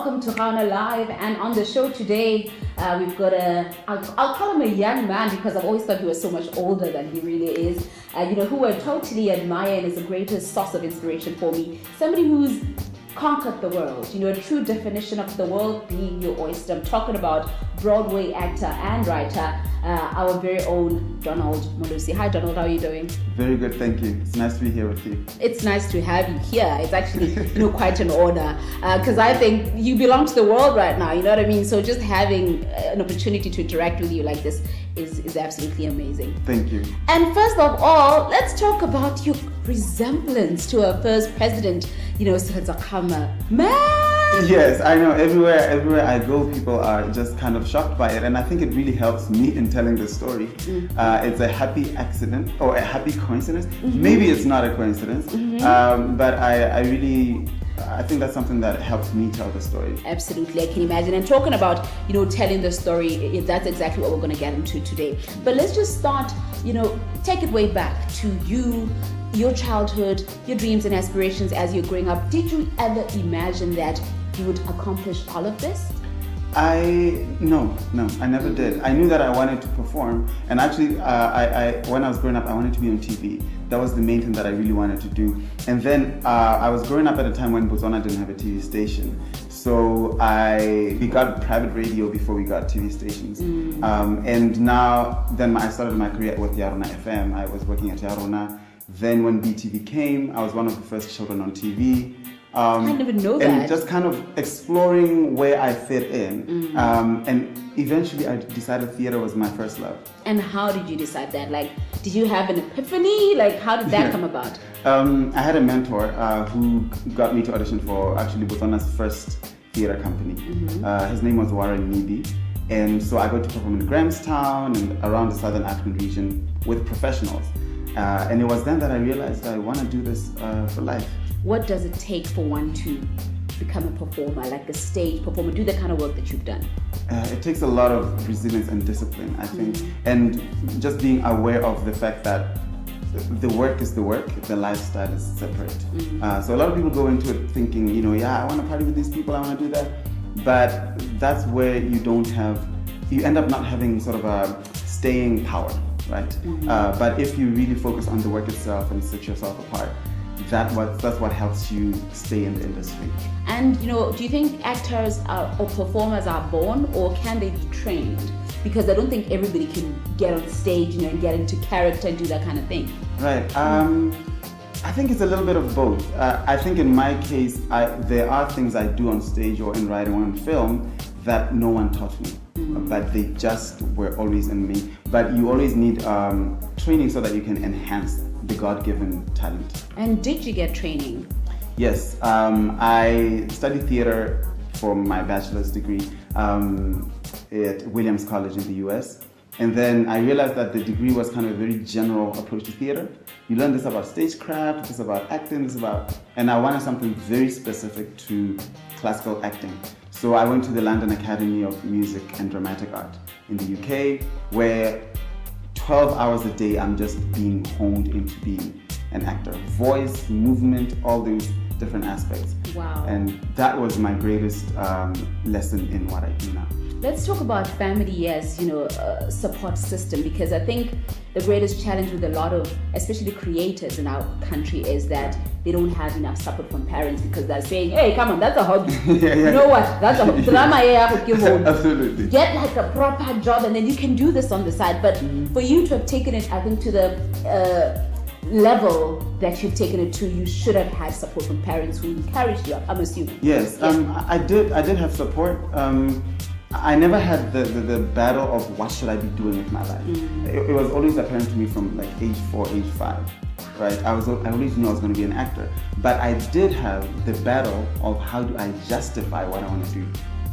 welcome to GaonaLive. And on the show today, we've got I'll call him a young man because I've always thought he was so much older than he really is. Who I totally admire and is the greatest source of inspiration for me. Somebody who's conquered the world, a true definition of the world being your oyster. I'm talking about Broadway actor and writer, our very own Donald Molosi. Hi Donald, how are you doing? Very good, thank you. It's nice to be here with you. It's nice to have you here. It's actually, quite an honor because I think you belong to the world right now, you know what I mean? So just having an opportunity to interact with you like this is absolutely amazing. Thank you. And first of all, let's talk about your resemblance to our first president, Siradzakama. Man! Yes, I know. Everywhere I go, people are just kind of shocked by it, and I think it really helps me in telling the story. Mm-hmm. It's a happy accident or a happy coincidence. Mm-hmm. Maybe it's not a coincidence, but I think that's something that helps me tell the story. Absolutely, I can imagine. And talking about, telling the story, that's exactly what we're going to get into today. But let's just start, take it way back to you, your childhood, your dreams and aspirations as you're growing up. Did you ever imagine that you would accomplish all of this? No, I never did. I knew that I wanted to perform, and actually, when I was growing up, I wanted to be on TV. That was the main thing that I really wanted to do. And then I was growing up at a time when Botswana didn't have a TV station, so we got private radio before we got TV stations. And I started my career with Gaona FM. I was working at Gaona. Then when BTV came, I was one of the first children on TV. I didn't even know that. And just kind of exploring where I fit in. And eventually I decided theater was my first love. And how did you decide that? Did you have an epiphany? How did that come about? I had a mentor who got me to audition for actually Botswana's first theater company. His name was Warren Nibi. And so I got to perform in Grahamstown and around the Southern African region with professionals. And it was then that I realized I want to do this for life. What does it take for one to become a performer, like a stage performer, do the kind of work that you've done? It takes a lot of resilience and discipline, I think, and just being aware of the fact that the work is the work, the lifestyle is separate. So a lot of people go into it thinking, I want to party with these people, I want to do that, but that's where you end up not having sort of a staying power, right? But if you really focus on the work itself and set yourself apart, that's what helps you stay in the industry. And do you think actors or performers are born, or can they be trained? Because I don't think everybody can get on stage, and get into character and do that kind of thing. Right. I think it's a little bit of both. I think in my case, there are things I do on stage or in writing or in film that no one taught me. But they just were always in me. But you always need training so that you can enhance the God-given talent. And did you get training? Yes, I studied theater for my bachelor's degree at Williams College in the US. And then I realized that the degree was kind of a very general approach to theater. You learn this about stagecraft, this about acting, and I wanted something very specific to classical acting. So I went to the London Academy of Music and Dramatic Art in the UK, where 12 hours a day I'm just being honed into being an actor. Voice, movement, all those different aspects. Wow. And that was my greatest lesson in what I do now. Let's talk about family as, a support system, because I think the greatest challenge with a lot of, especially creators in our country, is that they don't have enough support from parents, because they're saying, hey, come on, that's a hobby. You know what? That's a drama. Absolutely. Get a proper job and then you can do this on the side. But for you to have taken it, I think, to the level that you've taken it to, you should have had support from parents who encouraged you, I'm assuming. Yes, I did have support. I never had the battle of what should I be doing with my life. It was always apparent to me from age 4, age 5, right? I always knew I was going to be an actor, but I did have the battle of how do I justify what I want to do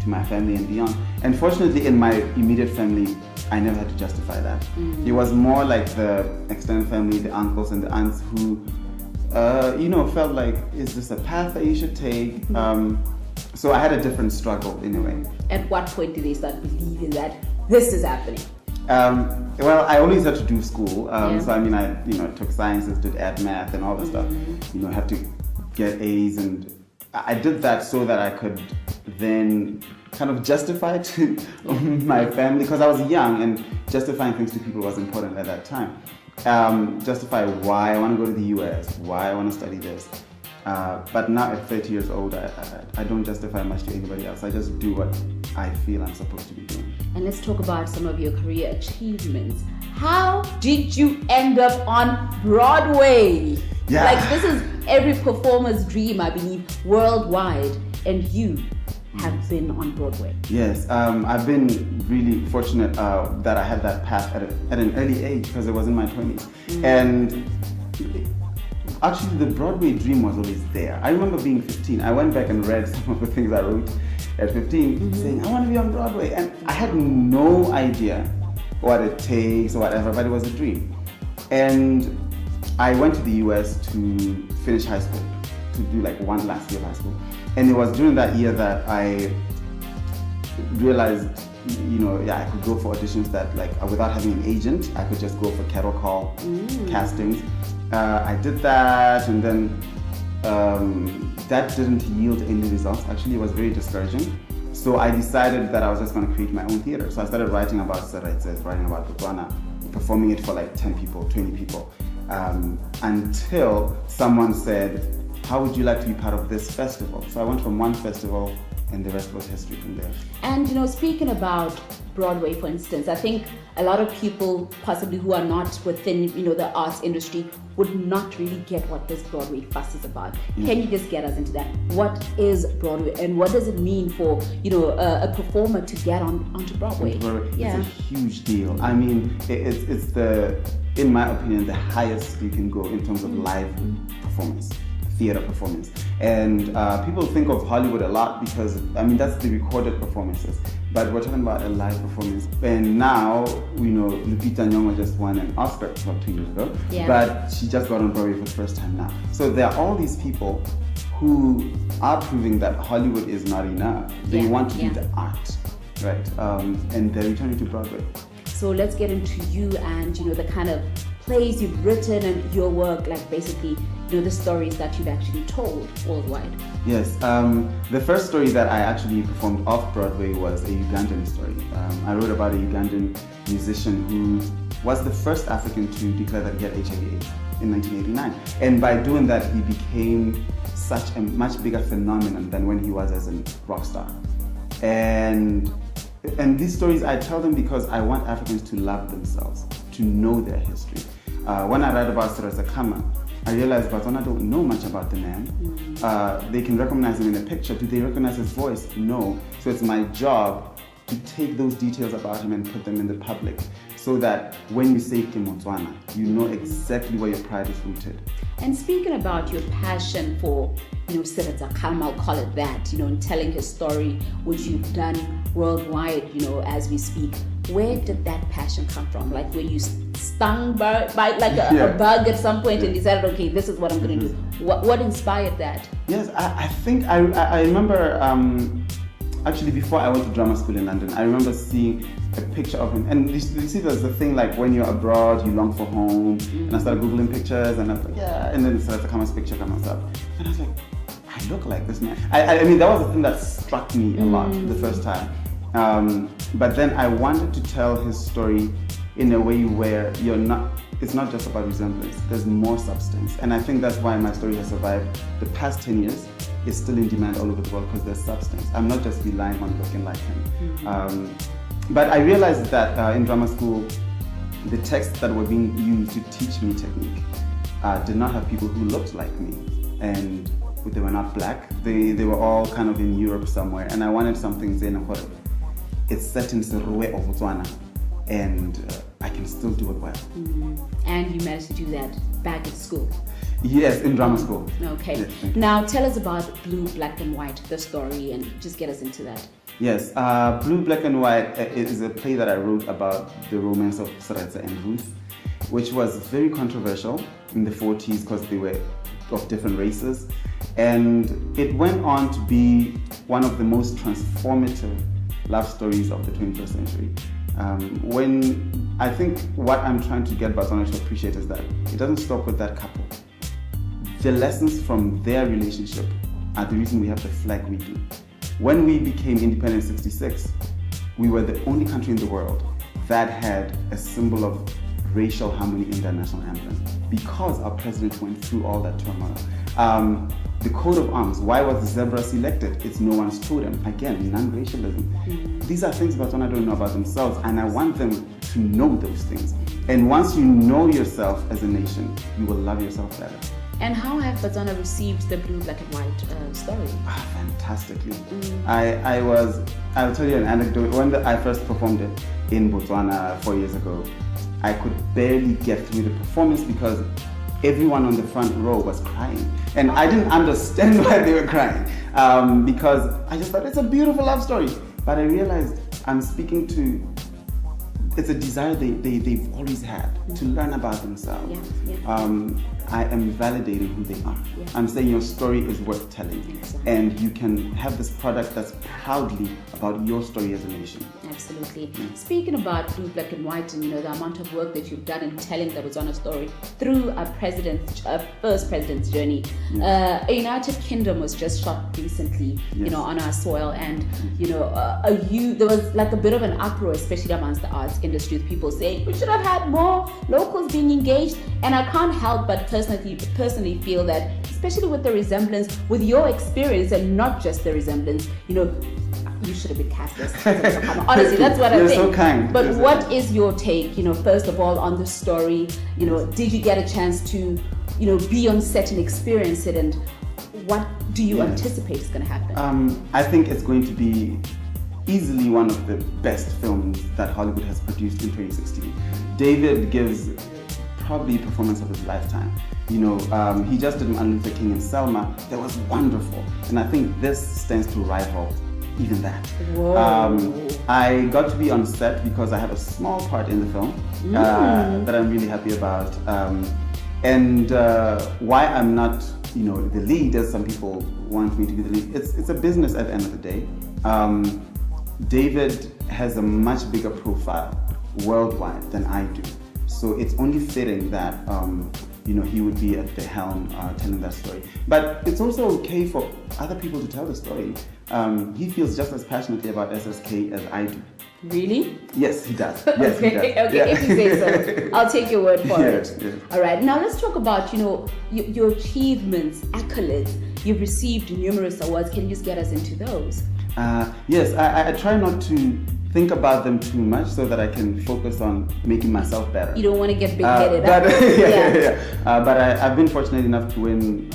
to my family and beyond. And fortunately, in my immediate family, I never had to justify that. It was more like the extended family, the uncles and the aunts who, felt like, is this a path that you should take? So I had a different struggle in a way. At what point did they start believing that this is happening? Well, I always had to do school. So I took sciences, did math and all that stuff. Had to get A's, and I did that so that I could then kind of justify to my family, because I was young and justifying things to people was important at that time. Justify why I want to go to the US, why I want to study this. But now at 30 years old, I don't justify much to anybody else. I just do what I feel I'm supposed to be doing. And let's talk about some of your career achievements. How did you end up on Broadway? Yeah. Like, this is every performer's dream, I believe, worldwide. And you have been on Broadway. Yes, I've been really fortunate that I had that path at an early age, because it was in my 20s. And actually, the Broadway dream was always there. I remember being 15. I went back and read some of the things I wrote at 15, saying, I want to be on Broadway. And I had no idea what it takes or whatever, but it was a dream. And I went to the US to finish high school, to do like one last year of high school. And it was during that year that I realized, I could go for auditions that, like, without having an agent, I could just go for cattle call castings. I did that, and then that didn't yield any results. Actually, it was very discouraging. So I decided that I was just going to create my own theater. So I started writing about Seretse, writing about Botswana, performing it for like 10 people, 20 people, until someone said, how would you like to be part of this festival? So I went from one festival, and the rest was history from there. And speaking about Broadway, for instance, I think a lot of people possibly who are not within the arts industry would not really get what this Broadway fuss is about. Can you just get us into that? What is Broadway, and what does it mean for a performer to get onto Broadway? Yeah. It's a huge deal. I mean, it's in my opinion, the highest you can go in terms of live performance. Theater performance. And people think of Hollywood a lot because, that's the recorded performances. But we're talking about a live performance. And now, Lupita Nyong'o just won an Oscar about 2 years ago. Yeah. But she just got on Broadway for the first time now. So there are all these people who are proving that Hollywood is not enough. They want to do the art, right? And they're returning to Broadway. So let's get into you and, the kind of plays you've written and your work, like basically, the stories that you've actually told worldwide. Yes, the first story that I actually performed off Broadway was a Ugandan story. I wrote about a Ugandan musician who was the first African to declare that he had HIV/AIDS in 1989. And by doing that, he became such a much bigger phenomenon than when he was as a rock star. And these stories, I tell them because I want Africans to love themselves, to know their history. When I write about Seretse Khama, I realized Botswana don't know much about the man. They can recognize him in a picture. Do they recognize his voice? No. So it's my job to take those details about him and put them in the public, so that when you say Botswana, you know exactly where your pride is rooted. And speaking about your passion for, Seretse Khama, I'll call it that, and telling his story, which you've done worldwide, as we speak. Where did that passion come from? Like, were you stung by a bug at some point and decided, okay, this is what I'm going to do? What inspired that? Yes, I think I remember, actually before I went to drama school in London, I remember seeing a picture of him. And you see there's the thing, like when you're abroad, you long for home. And I started Googling pictures, and I was like, and then Seretse Khama's picture comes up. And I was like, I look like this man. I mean, that was the thing that struck me a lot the first time. But then I wanted to tell his story in a way where it's not just about resemblance, there's more substance. And I think that's why my story has survived the past 10 years. It's still in demand all over the world because there's substance. I'm not just relying on looking like him. But I realized that in drama school, the texts that were being used to teach me technique did not have people who looked like me. And they were not black. They were all kind of in Europe somewhere. And I wanted something Xenophobic. It's set in Seruwe of Botswana, and I can still do it well. And you managed to do that back at school? Yes, in drama school. Okay. Yes, now tell us about Blue, Black and White, the story, and just get us into that. Yes, Blue, Black and White is a play that I wrote about the romance of Seretse and Ruth, which was very controversial in the 40s because they were of different races. And it went on to be one of the most transformative love stories of the 21st century. When I think what I'm trying to get Botswana to appreciate is that it doesn't stop with that couple. The lessons from their relationship are the reason we have the flag we do. When we became independent in 66, we were the only country in the world that had a symbol of racial harmony in their national anthem, because our president went through all that turmoil. The coat of arms, why was the zebra selected? It's no one's totem. Again, non-racialism. These are things Botswana don't know about themselves, and I want them to know those things. And once you know yourself as a nation, you will love yourself better. And how have Botswana received the blue, black and white story? Fantastically. I'll tell you an anecdote. When I first performed it in Botswana 4 years ago, I could barely get through the performance because everyone on the front row was crying. And I didn't understand why they were crying, because I just thought it's a beautiful love story. But I realized I'm speaking to, it's a desire they've always had to learn about themselves. I am validating who they are. I'm saying your story is worth telling. And you can have this product that's proudly about your story as a nation. Absolutely. Speaking about blue, black and white, and the amount of work that you've done in telling the Botswana story through our first president's journey. A United Kingdom was just shot recently, on our soil, and there was like a bit of an uproar, especially amongst the arts industry, with people saying we should have had more locals being engaged. And I can't help but personally feel that, especially with the resemblance, with your experience, and not just the resemblance, you should have been cast as honestly, that's what I think. You're so kind. But what is your take, first of all, on the story? Did you get a chance to, be on set and experience it, and what do you anticipate is going to happen? I think it's going to be easily one of the best films that Hollywood has produced in 2016. David gives probably performance of his lifetime. He just did Martin Luther King and Selma. That was wonderful. And I think this stands to rival even that. I got to be on set because I have a small part in the film that I'm really happy about. And why I'm not, the lead, as some people want me to be the lead, it's a business at the end of the day. David has a much bigger profile worldwide than I do. So it's only fitting that he would be at the helm telling that story. But it's also okay for other people to tell the story. He feels just as passionately about SSK as I do. Really? Yes, he does. Yes, okay, he does. Okay, yeah. If you say so, I'll take your word for it. Yeah. All right, now let's talk about, your achievements, accolades. You've received numerous awards. Can you just get us into those? Yes, I try not to think about them too much so that I can focus on making myself better. You don't want to get big-headed. But I've been fortunate enough to win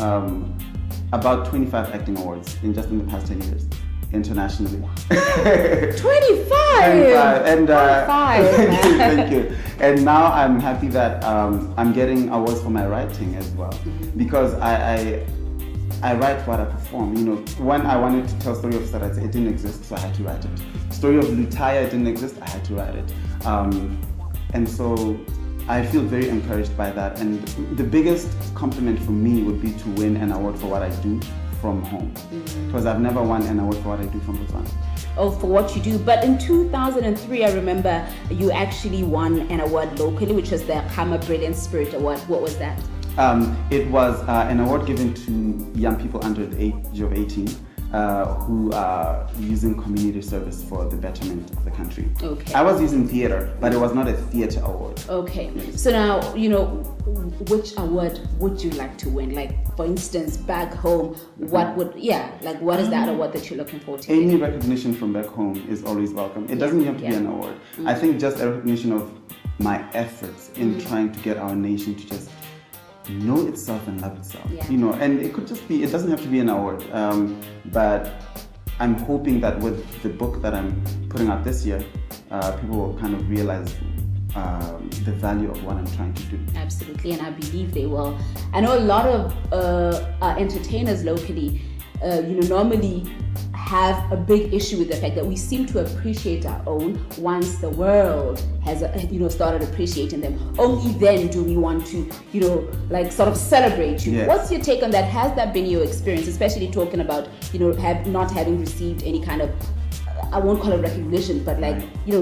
about 25 acting awards in the past 10 years, internationally. 25! 25! And, 25! Thank you. And now I'm happy that I'm getting awards for my writing as well, because I write what I perform. When I wanted to tell story of Saratse, it didn't exist, so I had to write it. Story of Lutaya, it didn't exist, I had to write it. And so I feel very encouraged by that. And the biggest compliment for me would be to win an award for what I do from home. Because I've never won an award for what I do from Botswana. Oh, for what you do. But in 2003, I remember you actually won an award locally, which was the Kama Brilliant Spirit Award. What was that? It was an award given to young people under the age of 18 who are using community service for the betterment of the country. Okay. I was using theater, but it was not a theater award. Okay. Yes. So now, which award would you like to win? Like, for instance, back home, what is that award that you're looking forward to? Any recognition from back home is always welcome. It doesn't have to be an award. I think just a recognition of my efforts in trying to get our nation to just know itself and love itself, and it could just be, it doesn't have to be an award, but I'm hoping that with the book that I'm putting out this year, people will kind of realize the value of what I'm trying to do. Absolutely, and I believe they will. I know a lot of entertainers locally, normally have a big issue with the fact that we seem to appreciate our own once the world has started appreciating them. Only then do we want to sort of celebrate you. Yes. What's your take on that? Has that been your experience, especially talking about not having received any kind of, I won't call it recognition, but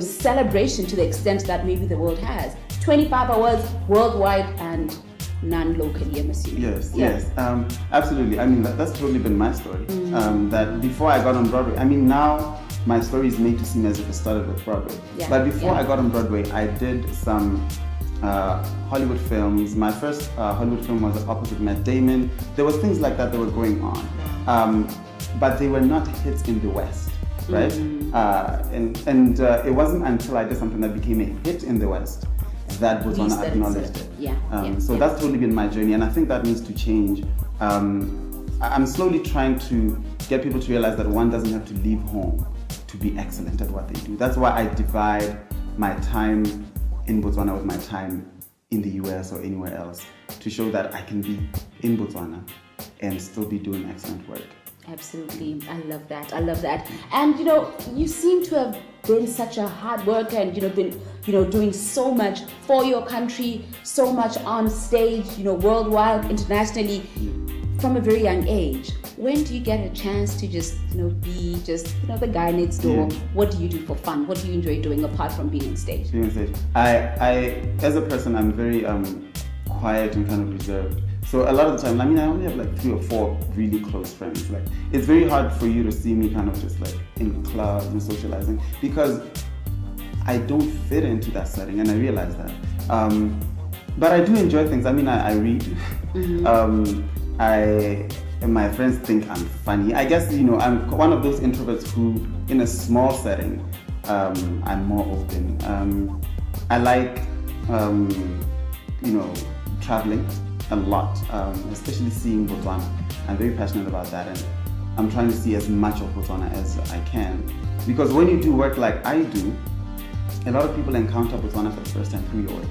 celebration to the extent that maybe the world has? 25 awards worldwide, and none locally, I'm assuming. Yes, absolutely. I mean, that's totally been my story. That before I got on Broadway, I mean, now my story is made to seem as if it started with Broadway. But before I got on Broadway, I did some Hollywood films. My first Hollywood film was opposite Matt Damon. There was things like that were going on, but they were not hits in the West, right? And it wasn't until I did something that became a hit in the West that Botswana acknowledged it. So that's totally been my journey, and I think that needs to change. I'm slowly trying to get people to realize that one doesn't have to leave home to be excellent at what they do. That's why I divide my time in Botswana with my time in the US or anywhere else, to show that I can be in Botswana and still be doing excellent work. Absolutely. I love that. And you seem to have been such a hard worker and been doing so much for your country, so much on stage, worldwide, internationally, from a very young age. When do you get a chance to just be the guy next door? What do you do for fun? What do you enjoy doing apart from being on stage? I as a person, I'm very quiet and kind of reserved. So a lot of the time, I mean, I only have like 3 or 4 really close friends. Like, it's very hard for you to see me kind of just like in clubs and socializing, because I don't fit into that setting, and I realize that. But I do enjoy things. I mean, I read. And my friends think I'm funny. I guess, I'm one of those introverts who, in a small setting, I'm more open. I like, traveling a lot, especially seeing Botswana. I'm very passionate about that, and I'm trying to see as much of Botswana as I can. Because when you do work like I do, a lot of people encounter Botswana for the first time through your work.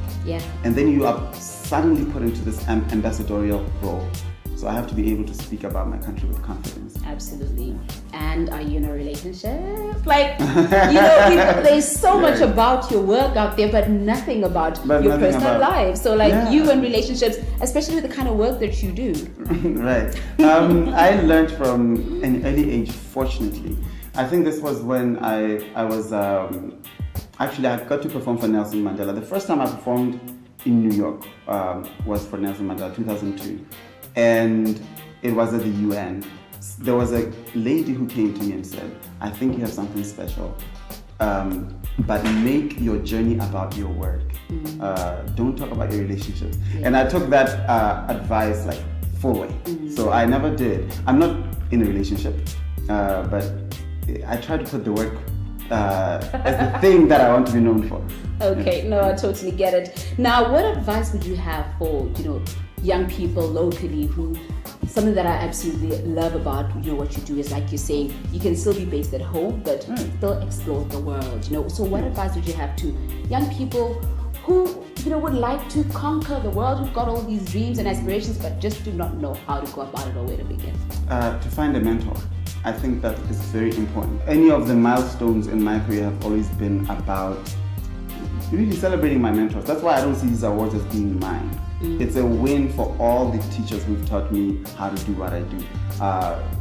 And then you are suddenly put into this ambassadorial role. So I have to be able to speak about my country with confidence. Absolutely. And are you in a relationship? Like, there's so much about your work out there, but nothing about your personal life. So you and relationships, especially with the kind of work that you do. Right. I learned from an early age, fortunately. I think this was when I was, actually I got to perform for Nelson Mandela. The first time I performed in New York was for Nelson Mandela, 2002. And it was at the UN. There was a lady who came to me and said, I think you have something special, but make your journey about your work. Don't talk about your relationships. And I took that advice like full way. So I never did. I'm not in a relationship, but I try to put the work as the thing that I want to be known for. Okay, no, I totally get it. Now, what advice would you have for, young people locally who, something that I absolutely love about what you do is, like you say, you can still be based at home, but still explore the world, So what advice would you have to young people who, would like to conquer the world, who've got all these dreams and aspirations, but just do not know how to go about it or where to begin? To find a mentor. I think that is very important. Any of the milestones in my career have always been about really celebrating my mentors. That's why I don't see these awards as being mine. It's a win for all the teachers who've taught me how to do what I do.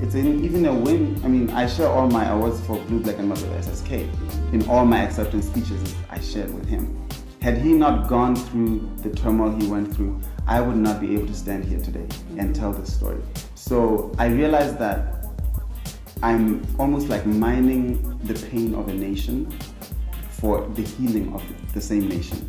It's even a win. I mean, I share all my awards for Blue, Black and White with SSK. In all my acceptance speeches, I shared with him. Had he not gone through the turmoil he went through, I would not be able to stand here today and tell this story. So I realized that I'm almost like mining the pain of a nation for the healing of the same nation.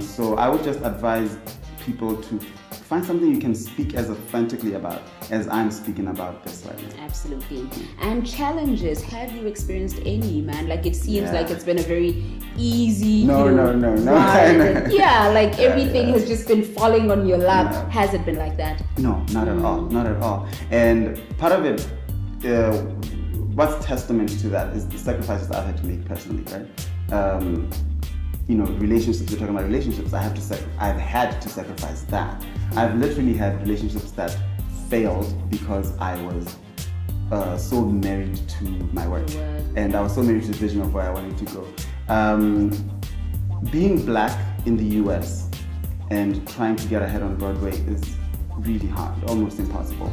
So I would just advise people to find something you can speak as authentically about as I'm speaking about this right now. Absolutely. And challenges, have you experienced any, man? Like, it seems like it's been a very easy No. Yeah, like everything has just been falling on your lap. No. Has it been like that? No, not at all. And part of it, what's testament to that is the sacrifices I've had to make personally, right? Relationships, we're talking about relationships, I've had to sacrifice that. I've literally had relationships that failed because I was so married to my work. And I was so married to the vision of where I wanted to go. Being black in the US and trying to get ahead on Broadway is really hard, almost impossible.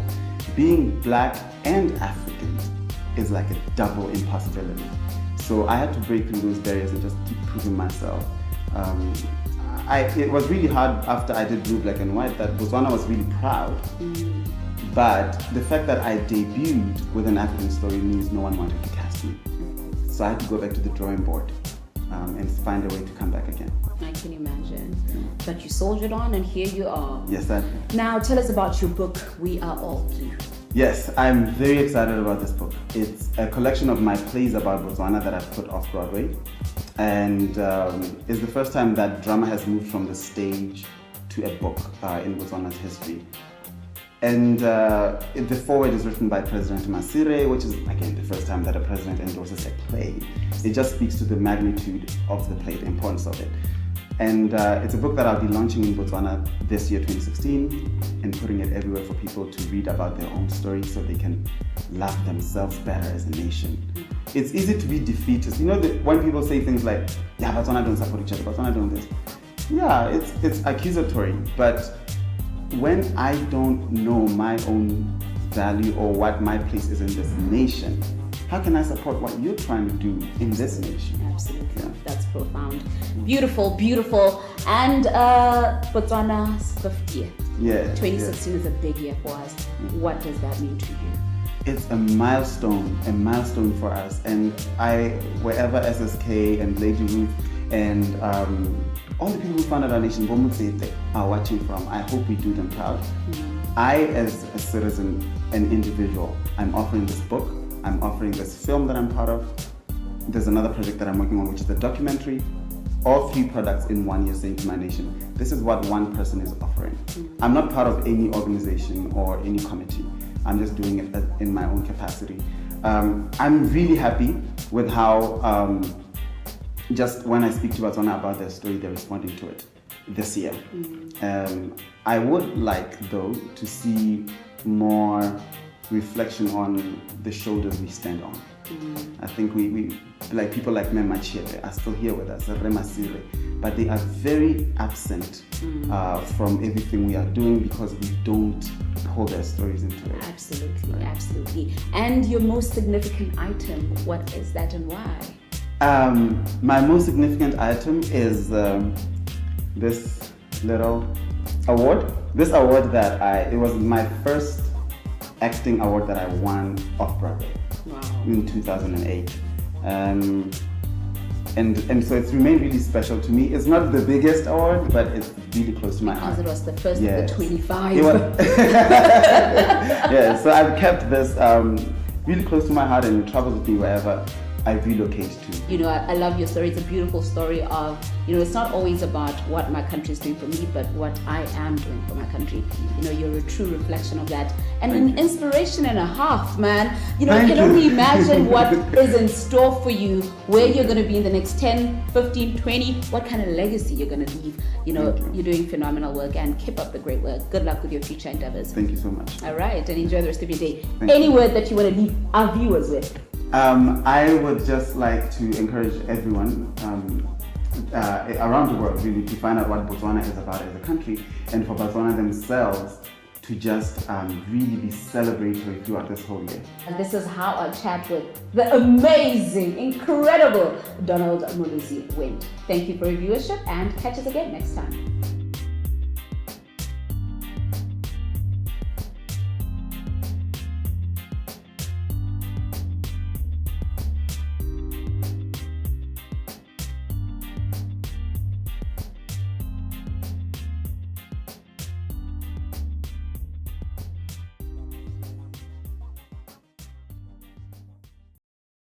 Being black and African is like a double impossibility. So I had to break through those barriers and just keep proving myself. it was really hard after I did Blue, Black and White that Botswana was really proud. But the fact that I debuted with an African story means no one wanted to cast me. So I had to go back to the drawing board and find a way to come back again. I can imagine. But you soldiered on and here you are. Yes, I did. Now tell us about your book, We Are All Blue. Yes, I'm very excited about this book. It's a collection of my plays about Botswana that I've put off Broadway. And it's the first time that drama has moved from the stage to a book in Botswana's history. And the foreword is written by President Masire, which is, again, the first time that a president endorses a play. It just speaks to the magnitude of the play, the importance of it. And it's a book that I'll be launching in Botswana this year, 2016, and putting it everywhere for people to read about their own story so they can love themselves better as a nation. It's easy to be defeatist. You know, when people say things like, yeah, Botswana don't support each other, Botswana don't this. Yeah, it's accusatory, but when I don't know my own value or what my place is in this nation, how can I support what you're trying to do in this nation? Absolutely. Yeah. That's profound. Beautiful, beautiful. And Botswana's 50th. Yeah. 2016 is a big year for us. What does that mean to you? It's a milestone for us. And wherever SSK and Lady Ruth and all the people who founded our nation, Bomutsete, are watching from, I hope we do them proud. I, as a citizen, an individual, I'm offering this book, I'm offering this film that I'm part of. There's another project that I'm working on, which is a documentary. All 3 products in 1 year saying to my nation, this is what one person is offering. I'm not part of any organization or any committee. I'm just doing it in my own capacity. I'm really happy with how just when I speak to Botswana about their story, they're responding to it this year. I would like, though, to see more reflection on the shoulders we stand on. I think we like people like Mema Chiete are still here with us, Remasire, but they are very absent from everything we are doing because we don't pull their stories into it. Absolutely, right. Absolutely. And your most significant item, what is that and why? My most significant item is this little award. This award that it was my first acting award that I won off Broadway. Wow. In 2008. And so it's remained really special to me. It's not the biggest award, but it's really close to my heart. Because it was the first of the 25. Yeah, so I've kept this really close to my heart and it travels with me wherever I relocate to. You know, I love your story. It's a beautiful story of, you know, it's not always about what my country is doing for me, but what I am doing for my country. You know, you're a true reflection of that. And an inspiration and a half, man. You know, I can only imagine what is in store for you, where you're going to be in the next 10, 15, 20, what kind of legacy you're going to leave. You know, you're doing phenomenal work and keep up the great work. Good luck with your future endeavors. Thank you so much. All right, and enjoy the rest of your day. Any word that you want to leave our viewers with? I would just like to encourage everyone around the world really to find out what Botswana is about as a country, and for Botswana themselves to just really be celebratory throughout this whole year. And this is how our chat with the amazing, incredible Donald Molosi went. Thank you for your viewership and catch us again next time.